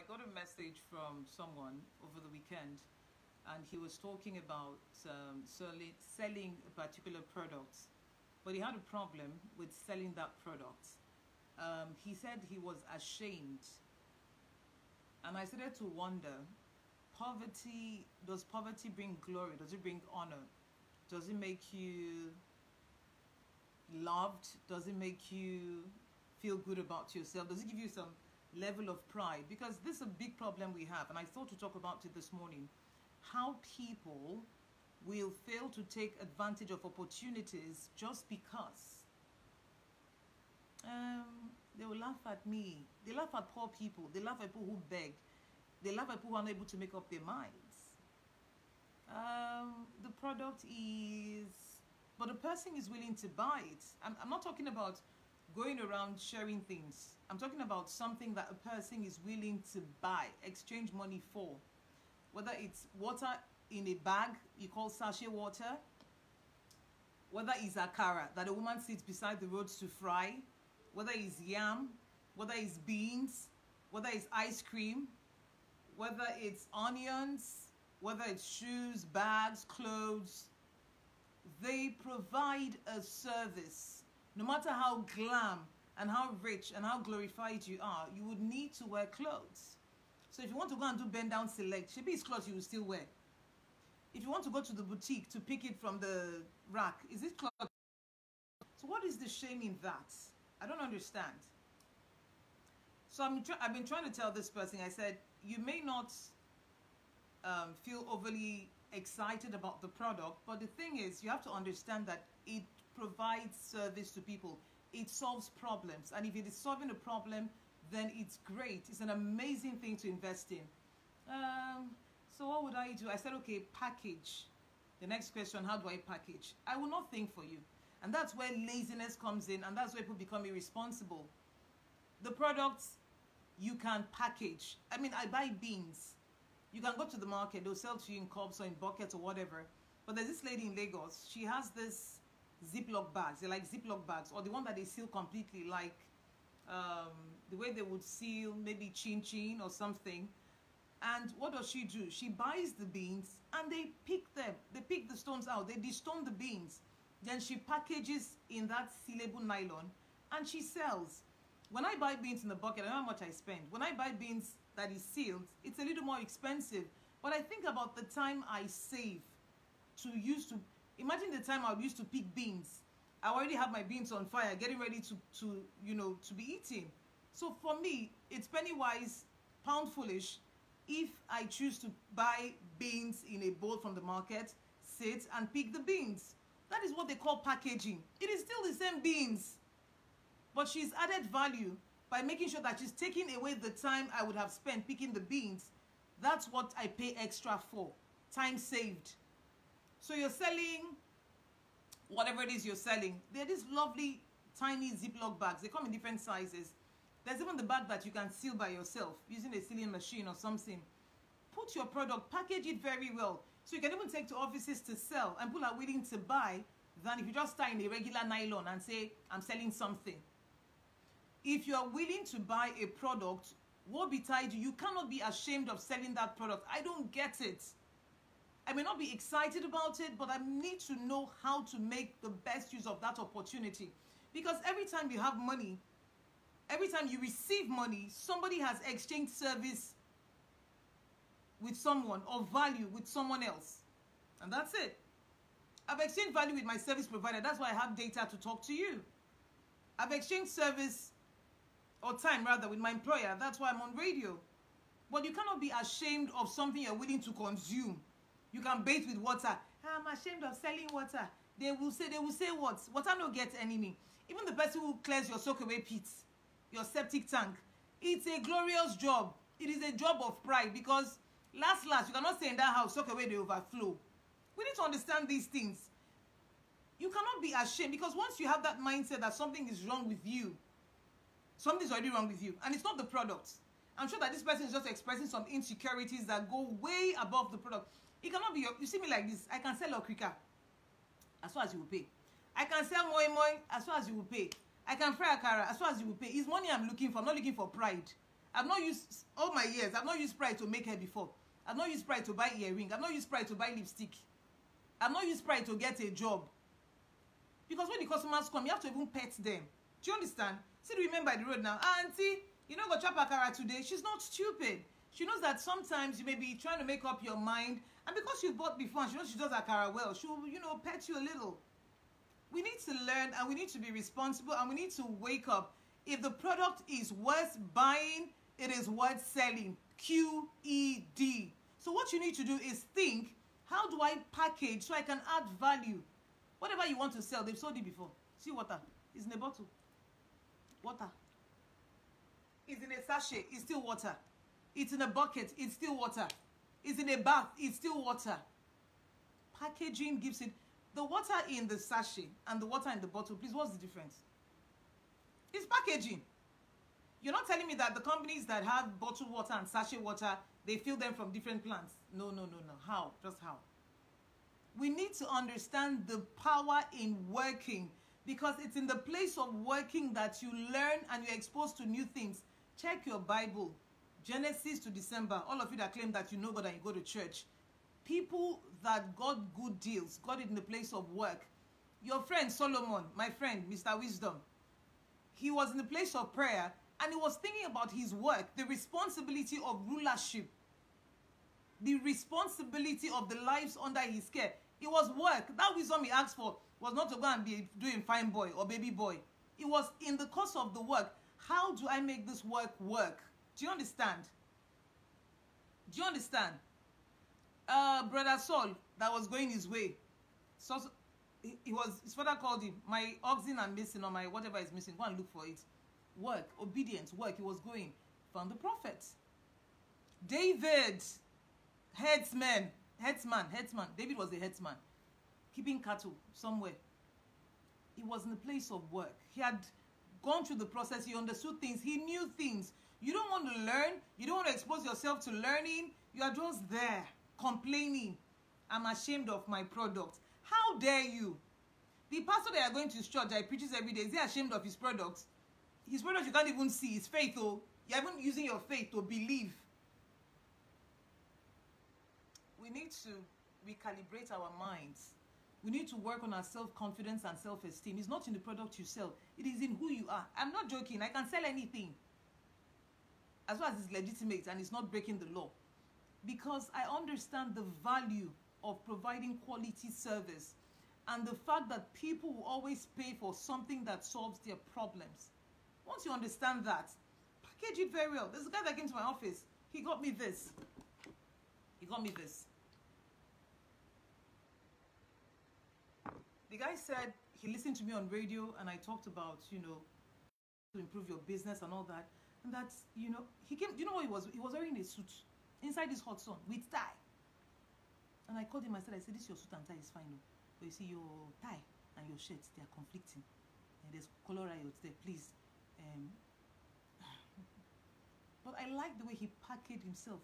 I got a message from someone over the weekend, and he was talking about selling a particular product, but he had a problem with selling that product. He said he was ashamed, and I started to wonder, does poverty bring glory? Does it bring honor? Does it make you loved? Does it make you feel good about yourself? Does it give you some level of pride? Because this is a big problem we have, and I thought to talk about it this morning. How people will fail to take advantage of opportunities just because they will laugh at me. They laugh at poor people. They laugh at people who beg. They laugh at people who are unable to make up their minds. The product is, but the person is willing to buy it. I'm not talking about going around sharing things. I'm talking about something that a person is willing to buy, exchange money for. Whether it's water in a bag you call sachet water, whether it's akara that a woman sits beside the road to fry, whether it's yam, whether it's beans, whether it's ice cream, whether it's onions, whether it's shoes, bags, clothes. They provide a service. No matter how glam and how rich and how glorified you are, you would need to wear clothes. So if you want to go and do bend down select, should be clothes you will still wear. If you want to go to the boutique to pick it from the rack, is it clothes? So what is the shame in that? I don't understand. So I've been trying to tell this person, I said, you may not feel overly excited about the product, but the thing is, you have to understand that it provides service to people. It solves problems, and if it is solving a problem, then it's great. It's an amazing thing to invest in. So what would I do? I said, okay, package. The next question, how do I package? I will not think for you. And that's where laziness comes in, and that's where people become irresponsible. The products you can package. I mean, I buy beans. You can go to the market, they'll sell to you in cups or in buckets or whatever. But there's this lady in Lagos, she has this Ziploc bags. They're like Ziploc bags, or the one that they seal completely, like the way they would seal maybe chin-chin or something. And what does she do? She buys the beans and they pick them. They pick the stones out. They destone the beans. Then she packages in that sealable nylon and she sells. When I buy beans in the bucket, I know how much I spend. When I buy beans that is sealed, it's a little more expensive. But I think about the time I save imagine the time I used to pick beans. I already have my beans on fire, getting ready to be eaten. So for me, it's penny wise, pound foolish if I choose to buy beans in a bowl from the market, sit and pick the beans. That is what they call packaging. It is still the same beans, but she's added value by making sure that she's taking away the time I would have spent picking the beans. That's what I pay extra for. Time saved. So you're selling whatever it is you're selling. They're these lovely tiny Ziploc bags. They come in different sizes. There's even the bag that you can seal by yourself using a sealing machine or something. Put your product, package it very well. So you can even take to offices to sell, and people are willing to buy than if you just tie in a regular nylon and say, I'm selling something. If you are willing to buy a product, woe betide you. You cannot be ashamed of selling that product. I don't get it. I may not be excited about it, but I need to know how to make the best use of that opportunity. Because every time you have money, every time you receive money, somebody has exchanged service with someone or value with someone else. And that's it. I've exchanged value with my service provider. That's why I have data to talk to you. I've exchanged service or time rather with my employer. That's why I'm on radio. But you cannot be ashamed of something you're willing to consume. You can bathe with water. I'm ashamed of selling water. They will say what? Water no get enemy. Even the person who clears your soakaway pits, your septic tank, it's a glorious job. It is a job of pride, because last, you cannot stay in that house, soakaway they overflow. We need to understand these things. You cannot be ashamed, because once you have that mindset that something is wrong with you, something's already wrong with you, and it's not the product. I'm sure that this person is just expressing some insecurities that go way above the product. It cannot be you see me like this. I can sell okrika as far as you will pay. I can sell moi moi as far as you will pay. I can fry akara as far as you will pay. It's money I'm looking for. I'm not looking for pride. I've not used, all my years, I've not used Sprite to make hair before. I've not used Sprite to buy earring. I've not used Sprite to buy lipstick. I've not used Sprite to get a job. Because when the customers come, you have to even pet them. Do you understand? See the women by the road now. Auntie, you know, go chop akara today. She's not stupid. She knows that sometimes you may be trying to make up your mind. And because you bought before, and she knows she does akara well, she'll, you know, pet you a little. We need to learn, and we need to be responsible, and we need to wake up. If the product is worth buying, it is worth selling. QED. So what you need to do is think, how do I package so I can add value? Whatever you want to sell, they've sold it before. See water. It's in a bottle. Water. It's in a sachet. It's still water. It's in a bucket. It's still water. It's in a bath. It's still water. Packaging gives it. The water in the sachet and the water in the bottle, please, what's the difference? It's packaging. You're not telling me that the companies that have bottled water and sachet water, they fill them from different plants. No. How? Just how? We need to understand the power in working, because it's in the place of working that you learn and you're exposed to new things. Check your Bible. Genesis to December. All of you that claim that you know God and you go to church. People that got good deals, got it in the place of work. Your friend Solomon, my friend, Mr. Wisdom, he was in the place of prayer and he was thinking about his work, the responsibility of rulership, the responsibility of the lives under his care. It was work. That wisdom he asked for was not to go and be doing fine boy or baby boy. It was in the course of the work. How do I make this work work? Do you understand? Do you understand? Brother Saul, that was going his way. So his father called him, my oxen are missing, or my whatever is missing. Go and look for it. Work, obedience, work. He was going. Found the prophet. David, headsman. David was a headsman, keeping cattle somewhere. He was in the place of work. He had gone through the process. He understood things. He knew things. You don't want to learn. You don't want to expose yourself to learning. You are just there complaining. I'm ashamed of my product. How dare you? The pastor that are going to his church that he preaches every day, is he ashamed of his products? His products you can't even see. His faith, oh. You're even using your faith to believe. We need to recalibrate our minds. We need to work on our self-confidence and self-esteem. It's not in the product you sell. It is in who you are. I'm not joking. I can sell anything, as long as it's legitimate and it's not breaking the law. Because I understand the value of providing quality service and the fact that people will always pay for something that solves their problems. Once you understand that, package it very well. There's a guy that came to my office. He got me this. The guy said he listened to me on radio and I talked about, you know, to improve your business and all that. And that's, you know, he came, you know what he was? He was wearing a suit inside this hot sun with tie. And I called him, I said, this your suit and tie is fine. No? But you see, your tie and your shirt, they are conflicting. And there's color riots there, please. But I like the way he packaged himself.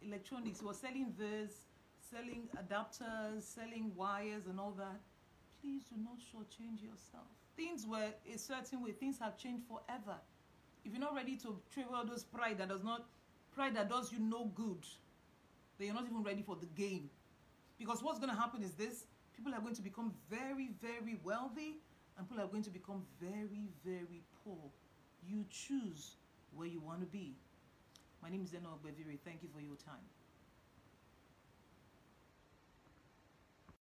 Electronics, he was selling this, selling adapters, selling wires and all that. Please do not shortchange yourself. Things were a certain way. Things have changed forever. If you're not ready to travel those pride that does you no good, then you're not even ready for the game. Because what's going to happen is this: people are going to become very, very wealthy, and people are going to become very, very poor. You choose where you want to be. My name is Zeno Ogbeviri. Thank you for your time.